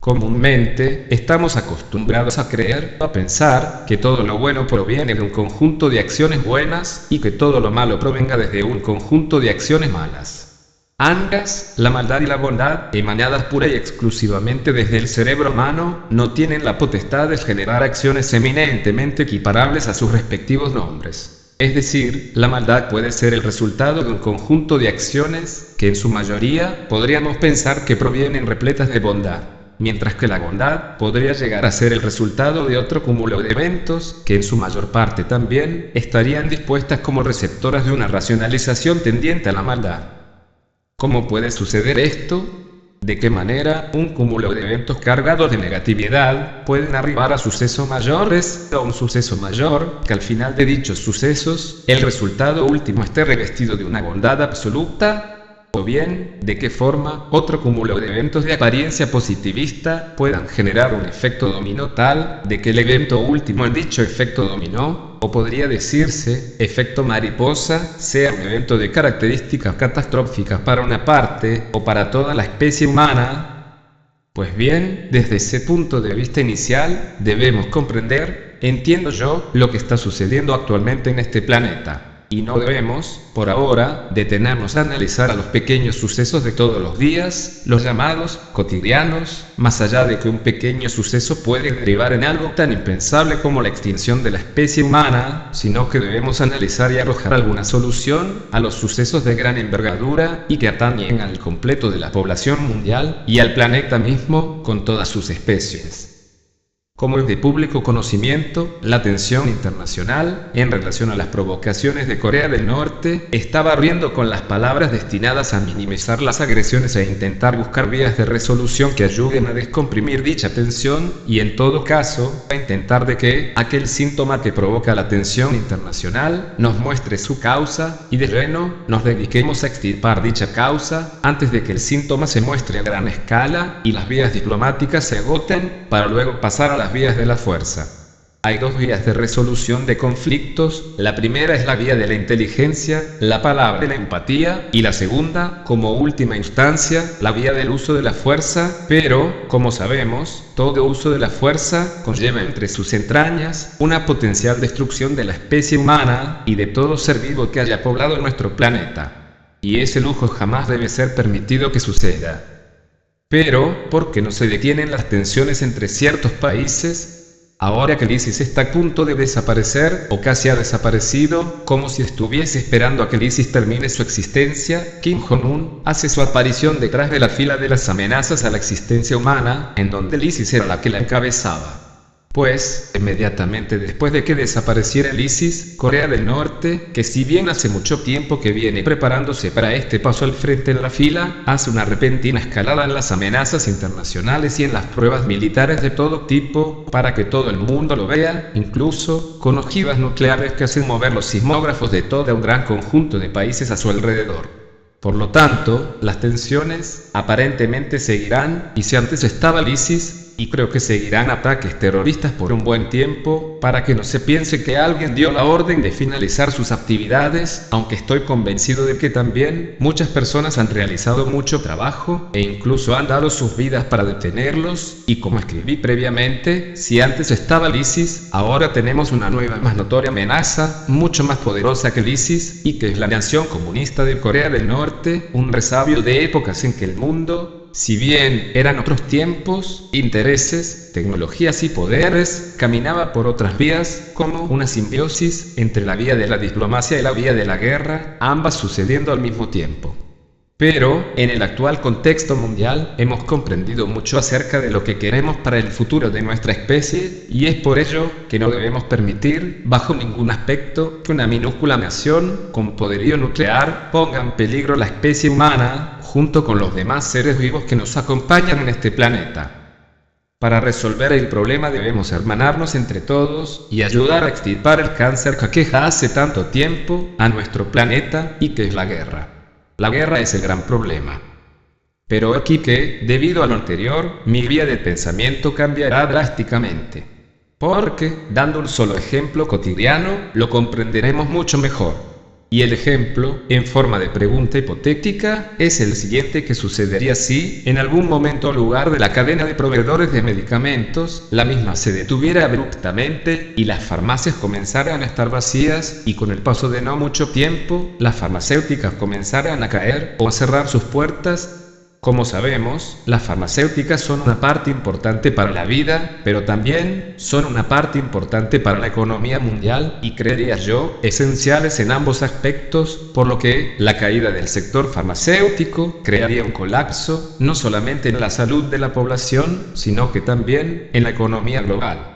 Comúnmente, estamos acostumbrados a creer, a pensar, que todo lo bueno proviene de un conjunto de acciones buenas, y que todo lo malo provenga desde un conjunto de acciones malas. Ambas, la maldad y la bondad, emanadas pura y exclusivamente desde el cerebro humano, no tienen la potestad de generar acciones eminentemente equiparables a sus respectivos nombres. Es decir, la maldad puede ser el resultado de un conjunto de acciones, que en su mayoría, podríamos pensar que provienen repletas de bondad. Mientras que la bondad podría llegar a ser el resultado de otro cúmulo de eventos, que en su mayor parte también, estarían dispuestas como receptoras de una racionalización tendiente a la maldad. ¿Cómo puede suceder esto? ¿De qué manera un cúmulo de eventos cargados de negatividad pueden arribar a sucesos mayores, o un suceso mayor, que al final de dichos sucesos, el resultado último esté revestido de una bondad absoluta? O bien, ¿de qué forma otro cúmulo de eventos de apariencia positivista puedan generar un efecto dominó tal, de que el evento último en dicho efecto dominó, o podría decirse, efecto mariposa, sea un evento de características catastróficas para una parte, o para toda la especie humana? Pues bien, desde ese punto de vista inicial, debemos comprender, entiendo yo, lo que está sucediendo actualmente en este planeta. Y no debemos, por ahora, detenernos a analizar a los pequeños sucesos de todos los días, los llamados cotidianos, más allá de que un pequeño suceso puede derivar en algo tan impensable como la extinción de la especie humana, sino que debemos analizar y arrojar alguna solución a los sucesos de gran envergadura y que atañen al completo de la población mundial y al planeta mismo con todas sus especies. Como es de público conocimiento, la tensión internacional, en relación a las provocaciones de Corea del Norte, está barriendo con las palabras destinadas a minimizar las agresiones e intentar buscar vías de resolución que ayuden a descomprimir dicha tensión, y en todo caso, a intentar de que aquel síntoma que provoca la tensión internacional nos muestre su causa, y de lleno, nos dediquemos a extirpar dicha causa, antes de que el síntoma se muestre a gran escala, y las vías diplomáticas se agoten, para luego pasar a las vías de la fuerza. Hay dos vías de resolución de conflictos, la primera es la vía de la inteligencia, la palabra y la empatía, y la segunda, como última instancia, la vía del uso de la fuerza, pero, como sabemos, todo uso de la fuerza conlleva entre sus entrañas una potencial destrucción de la especie humana, y de todo ser vivo que haya poblado nuestro planeta. Y ese lujo jamás debe ser permitido que suceda. Pero, ¿por qué no se detienen las tensiones entre ciertos países? Ahora que el ISIS está a punto de desaparecer, o casi ha desaparecido, como si estuviese esperando a que el ISIS termine su existencia, Kim Jong-un hace su aparición detrás de la fila de las amenazas a la existencia humana, en donde el ISIS era la que la encabezaba. Pues, inmediatamente después de que desapareciera el ISIS, Corea del Norte, que si bien hace mucho tiempo que viene preparándose para este paso al frente en la fila, hace una repentina escalada en las amenazas internacionales y en las pruebas militares de todo tipo, para que todo el mundo lo vea, incluso con ojivas nucleares que hacen mover los sismógrafos de todo un gran conjunto de países a su alrededor. Por lo tanto, las tensiones aparentemente seguirán, y si antes estaba el ISIS, y creo que seguirán ataques terroristas por un buen tiempo, para que no se piense que alguien dio la orden de finalizar sus actividades, aunque estoy convencido de que también muchas personas han realizado mucho trabajo, e incluso han dado sus vidas para detenerlos, y como escribí previamente, si antes estaba el ISIS, ahora tenemos una nueva más notoria amenaza, mucho más poderosa que el ISIS, y que es la nación comunista de Corea del Norte, un resabio de épocas en que el mundo, si bien eran otros tiempos, intereses, tecnologías y poderes, caminaba por otras vías, como una simbiosis entre la vía de la diplomacia y la vía de la guerra, ambas sucediendo al mismo tiempo. Pero, en el actual contexto mundial, hemos comprendido mucho acerca de lo que queremos para el futuro de nuestra especie, y es por ello que no debemos permitir, bajo ningún aspecto, que una minúscula nación, con poderío nuclear, ponga en peligro la especie humana, junto con los demás seres vivos que nos acompañan en este planeta. Para resolver el problema debemos hermanarnos entre todos, y ayudar a extirpar el cáncer que aqueja hace tanto tiempo a nuestro planeta, y que es la guerra. La guerra es el gran problema. Pero aquí que, debido a lo anterior, mi vía de pensamiento cambiará drásticamente. Porque, dando un solo ejemplo cotidiano, lo comprenderemos mucho mejor. Y el ejemplo, en forma de pregunta hipotética, es el siguiente: que sucedería si, en algún momento o lugar de la cadena de proveedores de medicamentos, la misma se detuviera abruptamente, y las farmacias comenzaran a estar vacías, y con el paso de no mucho tiempo, las farmacéuticas comenzaran a caer, o a cerrar sus puertas? Como sabemos, las farmacéuticas son una parte importante para la vida, pero también son una parte importante para la economía mundial, y creería yo, esenciales en ambos aspectos, por lo que la caída del sector farmacéutico crearía un colapso, no solamente en la salud de la población, sino que también en la economía global.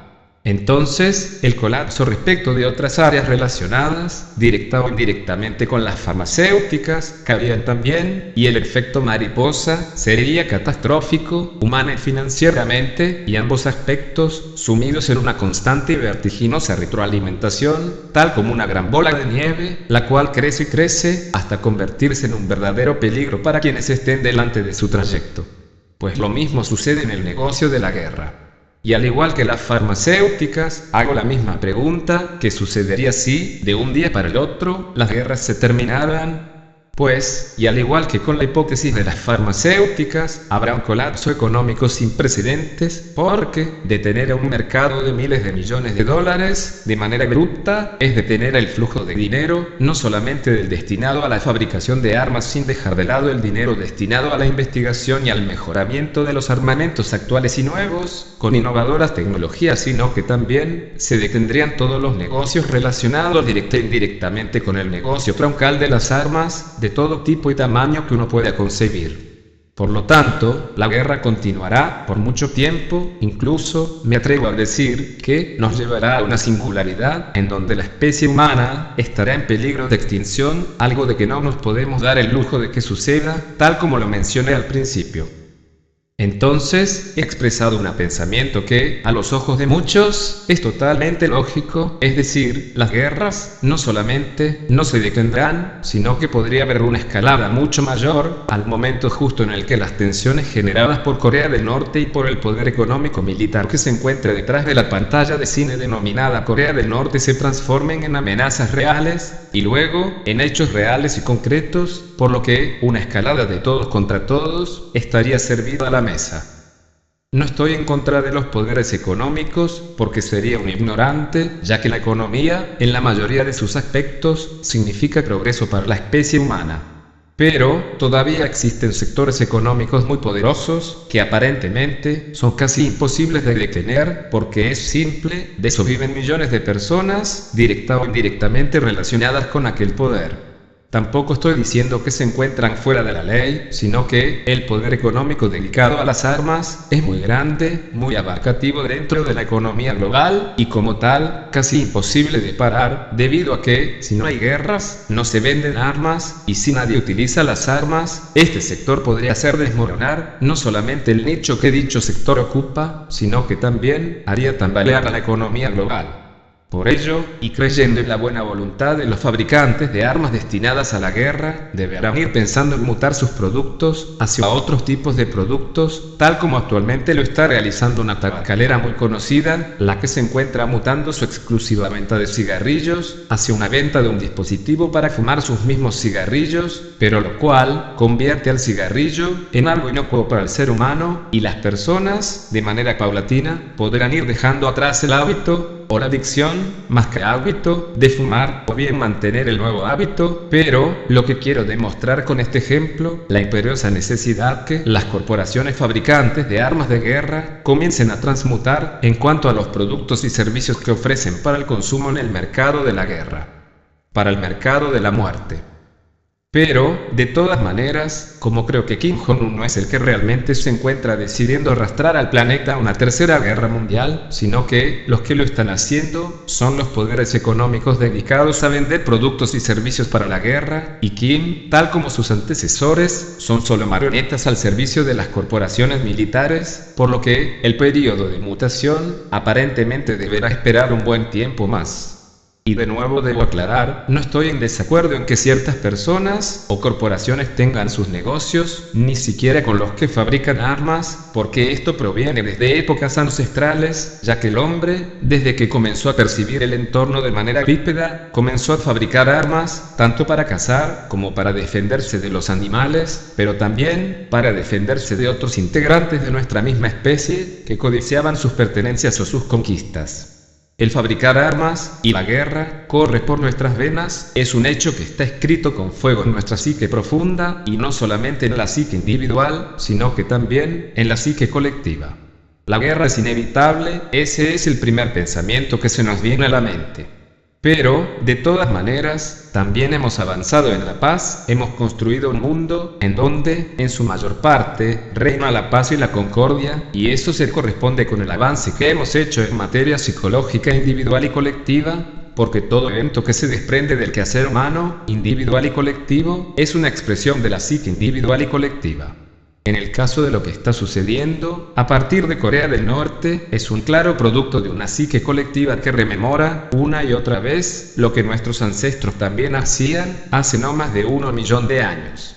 Entonces, el colapso respecto de otras áreas relacionadas, directa o indirectamente con las farmacéuticas, cabrían también, y el efecto mariposa sería catastrófico, humana y financieramente, y ambos aspectos, sumidos en una constante y vertiginosa retroalimentación, tal como una gran bola de nieve, la cual crece y crece, hasta convertirse en un verdadero peligro para quienes estén delante de su trayecto. Pues lo mismo sucede en el negocio de la guerra. Y al igual que las farmacéuticas, hago la misma pregunta: ¿qué sucedería si, de un día para el otro, las guerras se terminaran? Pues, y al igual que con la hipótesis de las farmacéuticas, habrá un colapso económico sin precedentes, porque detener a un mercado de miles de millones de dólares de manera abrupta es detener el flujo de dinero, no solamente del destinado a la fabricación de armas, sin dejar de lado el dinero destinado a la investigación y al mejoramiento de los armamentos actuales y nuevos, con innovadoras tecnologías, sino que también se detendrían todos los negocios relacionados directa e indirectamente con el negocio troncal de las armas, de todo tipo y tamaño que uno pueda concebir. Por lo tanto, la guerra continuará por mucho tiempo, incluso, me atrevo a decir, que nos llevará a una singularidad en donde la especie humana estará en peligro de extinción, algo de que no nos podemos dar el lujo de que suceda, tal como lo mencioné al principio. Entonces, he expresado un pensamiento que, a los ojos de muchos, es totalmente lógico, es decir, las guerras no solamente no se detendrán, sino que podría haber una escalada mucho mayor, al momento justo en el que las tensiones generadas por Corea del Norte y por el poder económico militar que se encuentra detrás de la pantalla de cine denominada Corea del Norte se transformen en amenazas reales, y luego, en hechos reales y concretos, por lo que una escalada de todos contra todos estaría servida a la mesa. No estoy en contra de los poderes económicos, porque sería un ignorante, ya que la economía, en la mayoría de sus aspectos, significa progreso para la especie humana. Pero, todavía existen sectores económicos muy poderosos, que aparentemente son casi imposibles de detener, porque es simple, de eso viven millones de personas, directa o indirectamente relacionadas con aquel poder. Tampoco estoy diciendo que se encuentran fuera de la ley, sino que el poder económico dedicado a las armas es muy grande, muy abarcativo dentro de la economía global, y como tal, casi imposible de parar, debido a que, si no hay guerras, no se venden armas, y si nadie utiliza las armas, este sector podría hacer desmoronar, no solamente el nicho que dicho sector ocupa, sino que también haría tambalear a la economía global. Por ello, y creyendo en la buena voluntad de los fabricantes de armas destinadas a la guerra, deberán ir pensando en mutar sus productos hacia otros tipos de productos, tal como actualmente lo está realizando una tabacalera muy conocida, la que se encuentra mutando su exclusiva venta de cigarrillos hacia una venta de un dispositivo para fumar sus mismos cigarrillos, pero lo cual convierte al cigarrillo en algo inocuo para el ser humano, y las personas, de manera paulatina, podrán ir dejando atrás el hábito o la adicción, más que hábito, de fumar, o bien mantener el nuevo hábito, pero, lo que quiero demostrar con este ejemplo, la imperiosa necesidad que las corporaciones fabricantes de armas de guerra comiencen a transmutar en cuanto a los productos y servicios que ofrecen para el consumo en el mercado de la guerra, para el mercado de la muerte. Pero, de todas maneras, como creo que Kim Jong-un no es el que realmente se encuentra decidiendo arrastrar al planeta a una tercera guerra mundial, sino que los que lo están haciendo son los poderes económicos dedicados a vender productos y servicios para la guerra, y Kim, tal como sus antecesores, son solo marionetas al servicio de las corporaciones militares, por lo que el periodo de mutación aparentemente deberá esperar un buen tiempo más. Y de nuevo debo aclarar, no estoy en desacuerdo en que ciertas personas o corporaciones tengan sus negocios, ni siquiera con los que fabrican armas, porque esto proviene desde épocas ancestrales, ya que el hombre, desde que comenzó a percibir el entorno de manera bípeda, comenzó a fabricar armas, tanto para cazar como para defenderse de los animales, pero también para defenderse de otros integrantes de nuestra misma especie, que codiciaban sus pertenencias o sus conquistas. El fabricar armas y la guerra corre por nuestras venas, es un hecho que está escrito con fuego en nuestra psique profunda, y no solamente en la psique individual, sino que también en la psique colectiva. La guerra es inevitable, ese es el primer pensamiento que se nos viene a la mente. Pero, de todas maneras, también hemos avanzado en la paz, hemos construido un mundo en donde, en su mayor parte, reina la paz y la concordia, y eso se corresponde con el avance que hemos hecho en materia psicológica individual y colectiva, porque todo evento que se desprende del quehacer humano, individual y colectivo, es una expresión de la psique individual y colectiva. En el caso de lo que está sucediendo, a partir de Corea del Norte, es un claro producto de una psique colectiva que rememora, una y otra vez, lo que nuestros ancestros también hacían, hace no más de 1 millón de años.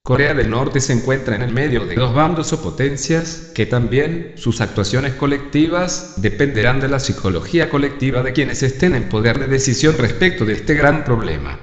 Corea del Norte se encuentra en el medio de dos bandos o potencias, que también, sus actuaciones colectivas, dependerán de la psicología colectiva de quienes estén en poder de decisión respecto de este gran problema.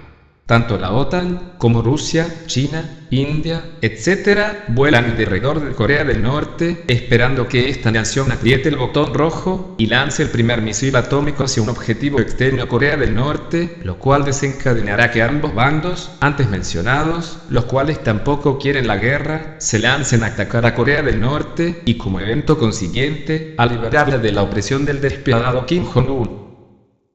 Tanto la OTAN, como Rusia, China, India, etc., vuelan alrededor de Corea del Norte, esperando que esta nación apriete el botón rojo, y lance el primer misil atómico hacia un objetivo externo a Corea del Norte, lo cual desencadenará que ambos bandos, antes mencionados, los cuales tampoco quieren la guerra, se lancen a atacar a Corea del Norte, y como evento consiguiente, a liberarla de la opresión del despiadado Kim Jong-un.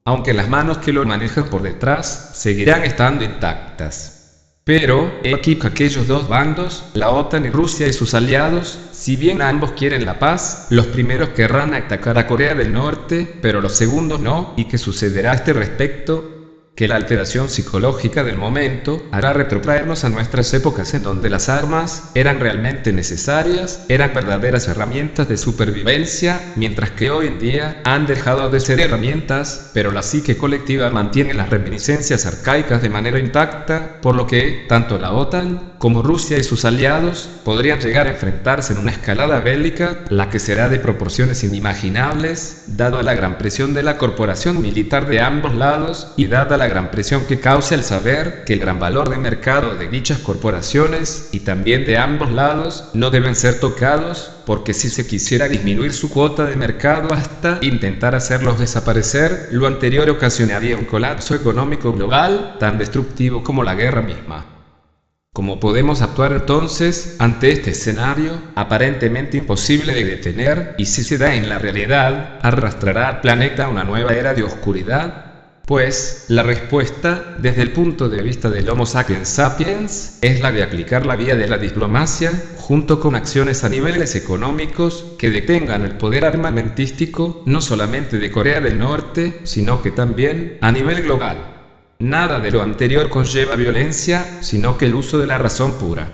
Aunque las manos que lo manejan por detrás seguirán estando intactas. Pero, he aquí que aquellos dos bandos, la OTAN y Rusia y sus aliados, si bien ambos quieren la paz, los primeros querrán atacar a Corea del Norte, pero los segundos no, y ¿qué sucederá a este respecto? Que la alteración psicológica del momento hará retrotraernos a nuestras épocas en donde las armas eran realmente necesarias, eran verdaderas herramientas de supervivencia, mientras que hoy en día han dejado de ser herramientas, pero la psique colectiva mantiene las reminiscencias arcaicas de manera intacta, por lo que, tanto la OTAN como Rusia y sus aliados podrían llegar a enfrentarse en una escalada bélica, la que será de proporciones inimaginables, dado la gran presión de la corporación militar de ambos lados, y dada la gran presión que causa el saber que el gran valor de mercado de dichas corporaciones, y también de ambos lados, no deben ser tocados, porque si se quisiera disminuir su cuota de mercado hasta intentar hacerlos desaparecer, lo anterior ocasionaría un colapso económico global, tan destructivo como la guerra misma. ¿Cómo podemos actuar entonces ante este escenario, aparentemente imposible de detener, y si se da en la realidad, arrastrará al planeta a una nueva era de oscuridad? Pues, la respuesta, desde el punto de vista del Homo sapiens sapiens, es la de aplicar la vía de la diplomacia, junto con acciones a niveles económicos, que detengan el poder armamentístico, no solamente de Corea del Norte, sino que también, a nivel global. Nada de lo anterior conlleva violencia, sino que el uso de la razón pura.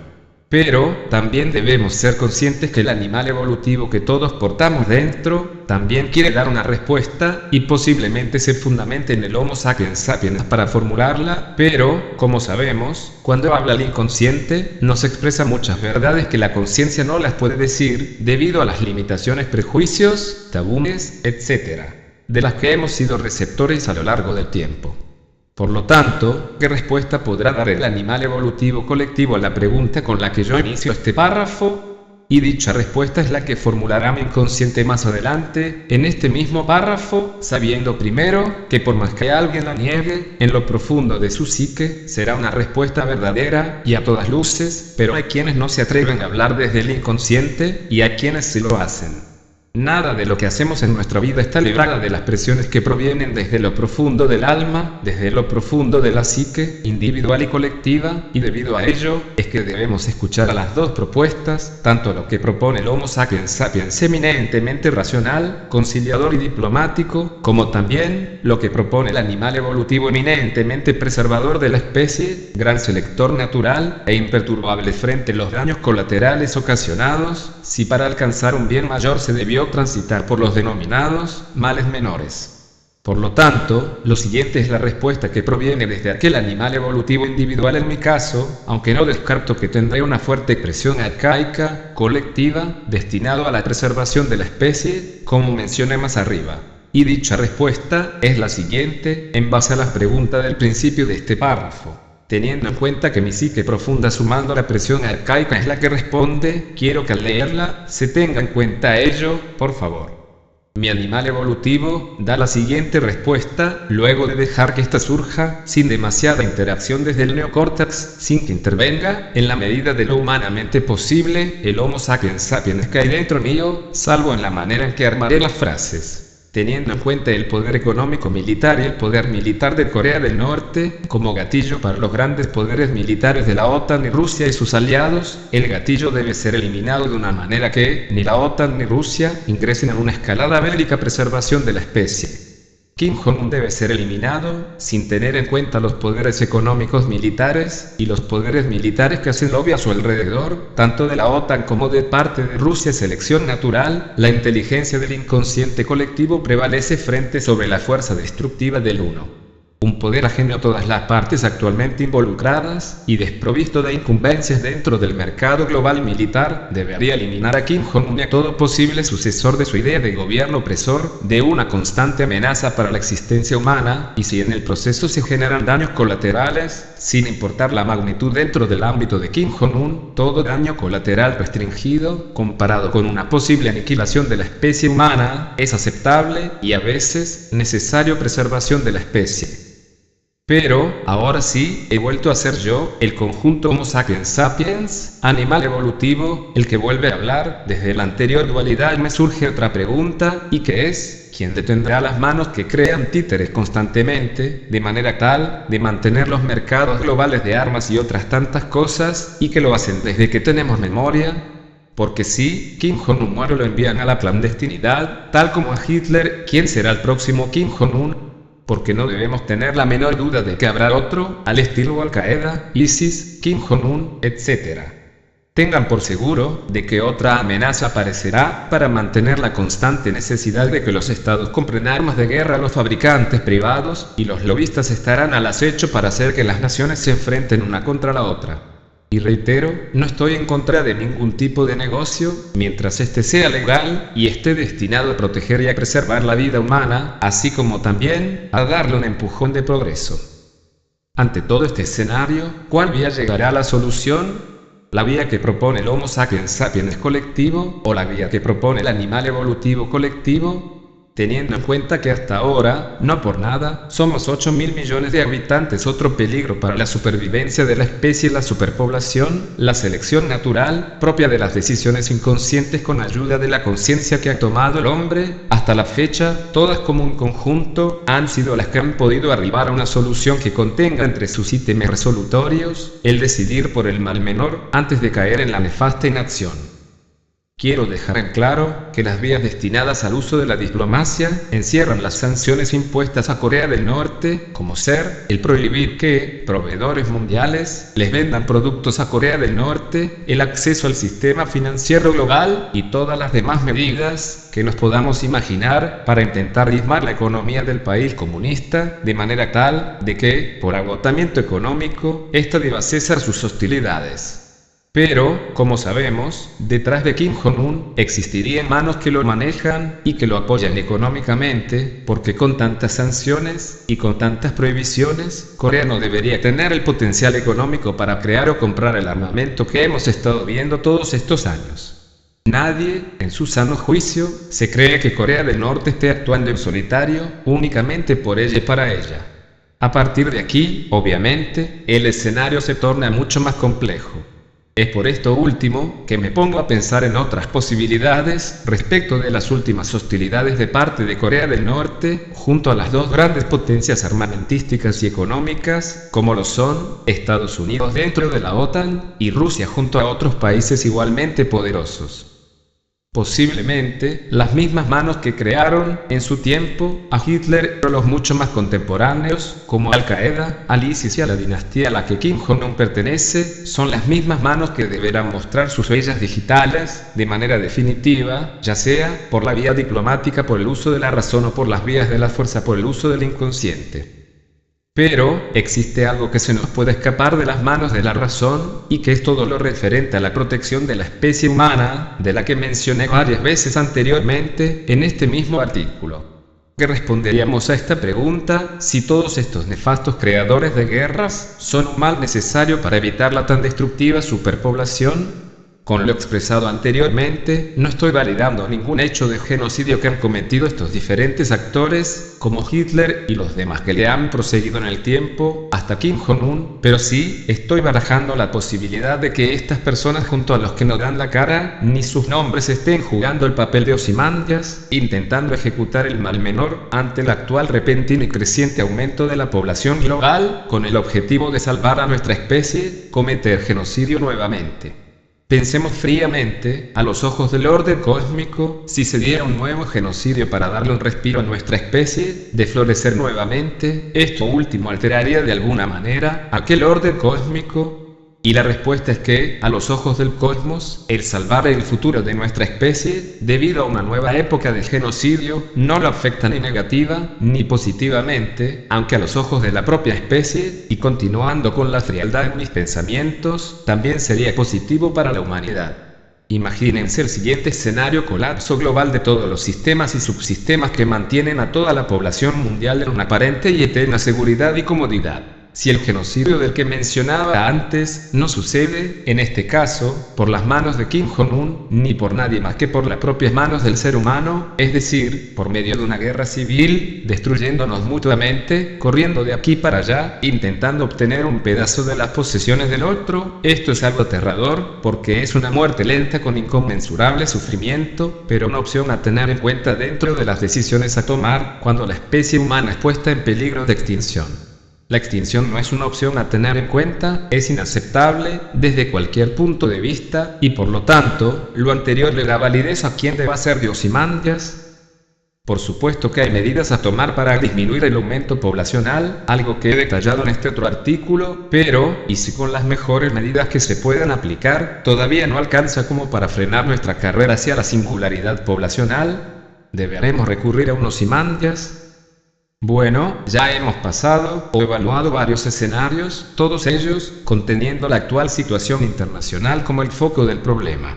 Pero, también debemos ser conscientes que el animal evolutivo que todos portamos dentro, también quiere dar una respuesta, y posiblemente se fundamente en el Homo sapiens sapiens para formularla, pero, como sabemos, cuando habla el inconsciente, nos expresa muchas verdades que la conciencia no las puede decir, debido a las limitaciones, prejuicios, tabúes, etc., de las que hemos sido receptores a lo largo del tiempo. Por lo tanto, ¿qué respuesta podrá dar el animal evolutivo colectivo a la pregunta con la que yo inicio este párrafo? Y dicha respuesta es la que formulará mi inconsciente más adelante, en este mismo párrafo, sabiendo primero, que por más que alguien la niegue, en lo profundo de su psique, será una respuesta verdadera, y a todas luces, pero hay quienes no se atreven a hablar desde el inconsciente, y hay quienes sí lo hacen. Nada de lo que hacemos en nuestra vida está librada de las presiones que provienen desde lo profundo del alma, desde lo profundo de la psique, individual y colectiva, y debido a ello, es que debemos escuchar a las dos propuestas, tanto lo que propone el Homo sapiens sapiens eminentemente racional, conciliador y diplomático, como también lo que propone el animal evolutivo eminentemente preservador de la especie, gran selector natural, e imperturbable frente a los daños colaterales ocasionados, si para alcanzar un bien mayor se debió transitar por los denominados males menores. Por lo tanto, lo siguiente es la respuesta que proviene desde aquel animal evolutivo individual en mi caso, aunque no descarto que tendré una fuerte expresión arcaica, colectiva, destinado a la preservación de la especie, como mencioné más arriba. Y dicha respuesta es la siguiente, en base a las preguntas del principio de este párrafo. Teniendo en cuenta que mi psique profunda sumando la presión arcaica es la que responde, quiero que al leerla, se tenga en cuenta ello, por favor. Mi animal evolutivo da la siguiente respuesta, luego de dejar que ésta surja, sin demasiada interacción desde el neocórtex, sin que intervenga, en la medida de lo humanamente posible, el Homo sapiens sapiens que hay dentro mío, salvo en la manera en que armaré las frases. Teniendo en cuenta el poder económico militar y el poder militar de Corea del Norte, como gatillo para los grandes poderes militares de la OTAN y Rusia y sus aliados, el gatillo debe ser eliminado de una manera que, ni la OTAN ni Rusia, ingresen en una escalada bélica preservación de la especie. Kim Jong-un debe ser eliminado, sin tener en cuenta los poderes económicos militares, y los poderes militares que hacen lobby a su alrededor, tanto de la OTAN como de parte de Rusia. Selección natural, la inteligencia del inconsciente colectivo prevalece frente sobre la fuerza destructiva del uno. Un poder ajeno a todas las partes actualmente involucradas, y desprovisto de incumbencias dentro del mercado global militar, debería eliminar a Kim Jong-un y a todo posible sucesor de su idea de gobierno opresor, de una constante amenaza para la existencia humana, y si en el proceso se generan daños colaterales, sin importar la magnitud dentro del ámbito de Kim Jong-un, todo daño colateral restringido, comparado con una posible aniquilación de la especie humana, es aceptable, y a veces, necesario preservación de la especie. Pero, ahora sí, he vuelto a ser yo, el conjunto Homo sapiens sapiens, animal evolutivo, el que vuelve a hablar. Desde la anterior dualidad me surge otra pregunta, y que es, ¿quién detendrá las manos que crean títeres constantemente, de manera tal, de mantener los mercados globales de armas y otras tantas cosas, y que lo hacen desde que tenemos memoria? Porque si Kim Jong-un muere lo envían a la clandestinidad, tal como a Hitler, ¿quién será el próximo Kim Jong-un? Porque no debemos tener la menor duda de que habrá otro, al estilo Al-Qaeda, ISIS, Kim Jong-un, etc. Tengan por seguro de que otra amenaza aparecerá para mantener la constante necesidad de que los estados compren armas de guerra a los fabricantes privados, y los lobistas estarán al acecho para hacer que las naciones se enfrenten una contra la otra. Y reitero, no estoy en contra de ningún tipo de negocio, mientras este sea legal, y esté destinado a proteger y a preservar la vida humana, así como también, a darle un empujón de progreso. Ante todo este escenario, ¿cuál vía llegará a la solución? ¿La vía que propone el Homo sapiens sapiens colectivo, o la vía que propone el animal evolutivo colectivo? Teniendo en cuenta que hasta ahora, no por nada, somos 8.000 millones de habitantes. Otro peligro para la supervivencia de la especie es la superpoblación, la selección natural, propia de las decisiones inconscientes con ayuda de la conciencia que ha tomado el hombre. Hasta la fecha, todas como un conjunto, han sido las que han podido arribar a una solución que contenga entre sus ítems resolutorios, el decidir por el mal menor, antes de caer en la nefasta inacción. Quiero dejar en claro que las vías destinadas al uso de la diplomacia encierran las sanciones impuestas a Corea del Norte, como ser el prohibir que proveedores mundiales les vendan productos a Corea del Norte, el acceso al sistema financiero global y todas las demás medidas que nos podamos imaginar para intentar diezmar la economía del país comunista, de manera tal de que, por agotamiento económico, ésta deba cesar sus hostilidades. Pero, como sabemos, detrás de Kim Jong-un existirían manos que lo manejan y que lo apoyan económicamente, porque con tantas sanciones y con tantas prohibiciones, Corea no debería tener el potencial económico para crear o comprar el armamento que hemos estado viendo todos estos años. Nadie, en su sano juicio, se cree que Corea del Norte esté actuando en solitario, únicamente por ella y para ella. A partir de aquí, obviamente, el escenario se torna mucho más complejo. Es por esto último que me pongo a pensar en otras posibilidades respecto de las últimas hostilidades de parte de Corea del Norte, junto a las dos grandes potencias armamentísticas y económicas, como lo son Estados Unidos dentro de la OTAN y Rusia junto a otros países igualmente poderosos. Posiblemente, las mismas manos que crearon, en su tiempo, a Hitler o los mucho más contemporáneos, como Al-Qaeda, al ISIS y a la dinastía a la que Kim Jong-un pertenece, son las mismas manos que deberán mostrar sus huellas digitales, de manera definitiva, ya sea por la vía diplomática, por el uso de la razón o por las vías de la fuerza, por el uso del inconsciente. Pero, existe algo que se nos puede escapar de las manos de la razón, y que es todo lo referente a la protección de la especie humana, de la que mencioné varias veces anteriormente, en este mismo artículo. ¿Qué responderíamos a esta pregunta, si todos estos nefastos creadores de guerras, son un mal necesario para evitar la tan destructiva superpoblación? Con lo expresado anteriormente, no estoy validando ningún hecho de genocidio que han cometido estos diferentes actores, como Hitler y los demás que le han proseguido en el tiempo, hasta Kim Jong-un, pero sí, estoy barajando la posibilidad de que estas personas junto a los que no dan la cara, ni sus nombres estén jugando el papel de Ozymandias, intentando ejecutar el mal menor, ante el actual repentino y creciente aumento de la población global, con el objetivo de salvar a nuestra especie, cometer genocidio nuevamente. Pensemos fríamente, a los ojos del orden cósmico, si se diera un nuevo genocidio para darle un respiro a nuestra especie, de florecer nuevamente, esto último alteraría de alguna manera aquel orden cósmico. Y la respuesta es que, a los ojos del cosmos, el salvar el futuro de nuestra especie, debido a una nueva época de genocidio, no lo afecta ni negativa, ni positivamente, aunque a los ojos de la propia especie, y continuando con la frialdad en mis pensamientos, también sería positivo para la humanidad. Imagínense el siguiente escenario: colapso global de todos los sistemas y subsistemas que mantienen a toda la población mundial en una aparente y eterna seguridad y comodidad. Si el genocidio del que mencionaba antes no sucede, en este caso, por las manos de Kim Jong-un, ni por nadie más que por las propias manos del ser humano, es decir, por medio de una guerra civil, destruyéndonos mutuamente, corriendo de aquí para allá, intentando obtener un pedazo de las posesiones del otro, esto es algo aterrador, porque es una muerte lenta con inconmensurable sufrimiento, pero una opción a tener en cuenta dentro de las decisiones a tomar, cuando la especie humana es puesta en peligro de extinción. La extinción no es una opción a tener en cuenta, es inaceptable, desde cualquier punto de vista, y por lo tanto, lo anterior le da validez a quien deba ser de Ozymandias. Por supuesto que hay medidas a tomar para disminuir el aumento poblacional, algo que he detallado en este otro artículo, pero, y si con las mejores medidas que se puedan aplicar, todavía no alcanza como para frenar nuestra carrera hacia la singularidad poblacional, ¿deberemos recurrir a un Ozymandias? Bueno, ya hemos pasado o evaluado varios escenarios, todos ellos conteniendo la actual situación internacional como el foco del problema.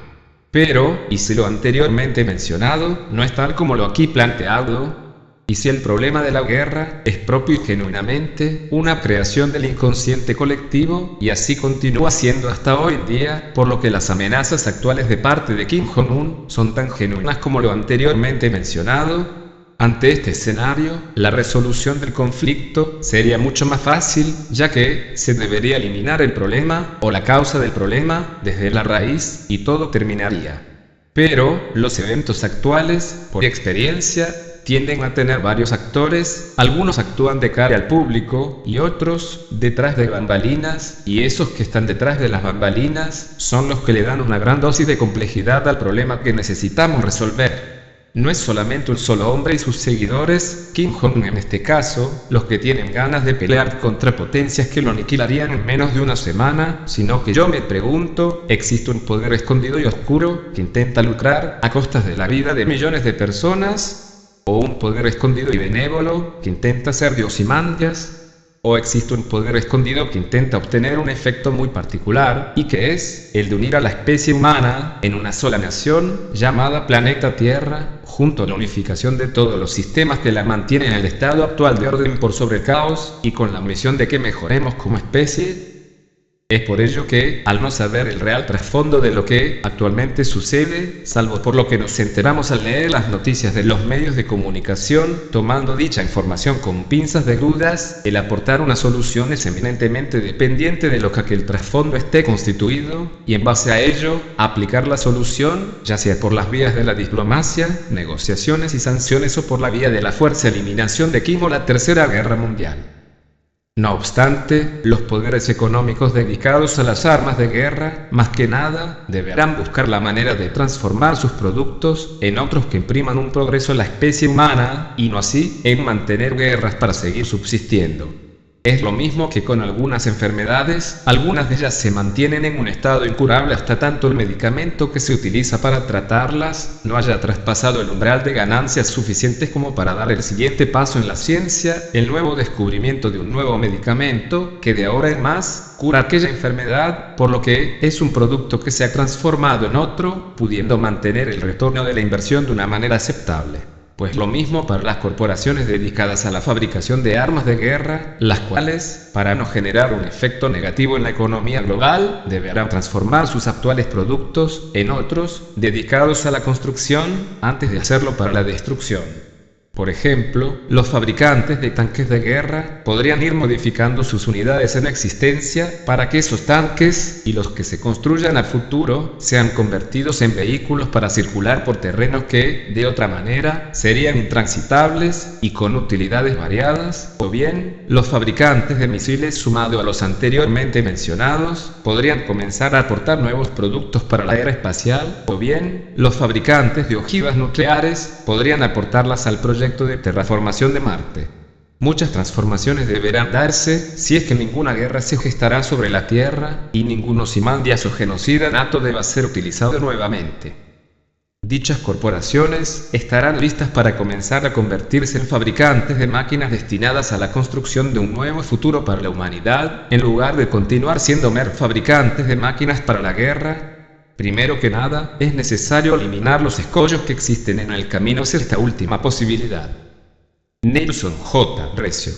Pero, ¿y si lo anteriormente mencionado no es tal como lo aquí planteado? ¿Y si el problema de la guerra es propio y genuinamente una creación del inconsciente colectivo, y así continúa siendo hasta hoy en día, por lo que las amenazas actuales de parte de Kim Jong-un son tan genuinas como lo anteriormente mencionado? Ante este escenario, la resolución del conflicto sería mucho más fácil, ya que se debería eliminar el problema, o la causa del problema, desde la raíz, y todo terminaría. Pero, los eventos actuales, por experiencia, tienden a tener varios actores, algunos actúan de cara al público, y otros, detrás de bambalinas, y esos que están detrás de las bambalinas, son los que le dan una gran dosis de complejidad al problema que necesitamos resolver. No es solamente un solo hombre y sus seguidores, Kim Jong-un en este caso, los que tienen ganas de pelear contra potencias que lo aniquilarían en menos de una semana, sino que yo me pregunto, ¿existe un poder escondido y oscuro que intenta lucrar a costas de la vida de millones de personas? ¿O un poder escondido y benévolo que intenta ser de Ozymandias? ¿O existe un poder escondido que intenta obtener un efecto muy particular, y que es el de unir a la especie humana en una sola nación, llamada planeta Tierra, junto a la unificación de todos los sistemas que la mantienen en el estado actual de orden por sobre el caos, y con la misión de que mejoremos como especie? Es por ello que, al no saber el real trasfondo de lo que actualmente sucede, salvo por lo que nos enteramos al leer las noticias de los medios de comunicación, tomando dicha información con pinzas de dudas, el aportar una solución es eminentemente dependiente de lo que aquel trasfondo esté constituido, y en base a ello, aplicar la solución, ya sea por las vías de la diplomacia, negociaciones y sanciones, o por la vía de la fuerza eliminación de Kim o la Tercera Guerra Mundial. No obstante, los poderes económicos dedicados a las armas de guerra, más que nada, deberán buscar la manera de transformar sus productos en otros que impriman un progreso a la especie humana, y no así, en mantener guerras para seguir subsistiendo. Es lo mismo que con algunas enfermedades, algunas de ellas se mantienen en un estado incurable hasta tanto el medicamento que se utiliza para tratarlas no haya traspasado el umbral de ganancias suficientes como para dar el siguiente paso en la ciencia, el nuevo descubrimiento de un nuevo medicamento que de ahora en más cura aquella enfermedad, por lo que es un producto que se ha transformado en otro, pudiendo mantener el retorno de la inversión de una manera aceptable. Pues lo mismo para las corporaciones dedicadas a la fabricación de armas de guerra, las cuales, para no generar un efecto negativo en la economía global, deberán transformar sus actuales productos en otros, dedicados a la construcción, antes de hacerlo para la destrucción. Por ejemplo, los fabricantes de tanques de guerra podrían ir modificando sus unidades en existencia para que esos tanques, y los que se construyan a futuro, sean convertidos en vehículos para circular por terrenos que, de otra manera, serían intransitables y con utilidades variadas, o bien, los fabricantes de misiles sumado a los anteriormente mencionados, podrían comenzar a aportar nuevos productos para la era espacial, o bien, los fabricantes de ojivas nucleares podrían aportarlas al proyecto de terraformación de Marte. Muchas transformaciones deberán darse, si es que ninguna guerra se gestará sobre la Tierra, y ningún Ozymandias o genocida nato deba ser utilizado nuevamente. Dichas corporaciones estarán listas para comenzar a convertirse en fabricantes de máquinas destinadas a la construcción de un nuevo futuro para la humanidad, en lugar de continuar siendo meros fabricantes de máquinas para la guerra. Primero que nada, es necesario eliminar los escollos que existen en el camino hacia esta última posibilidad. Nelson J. Recio.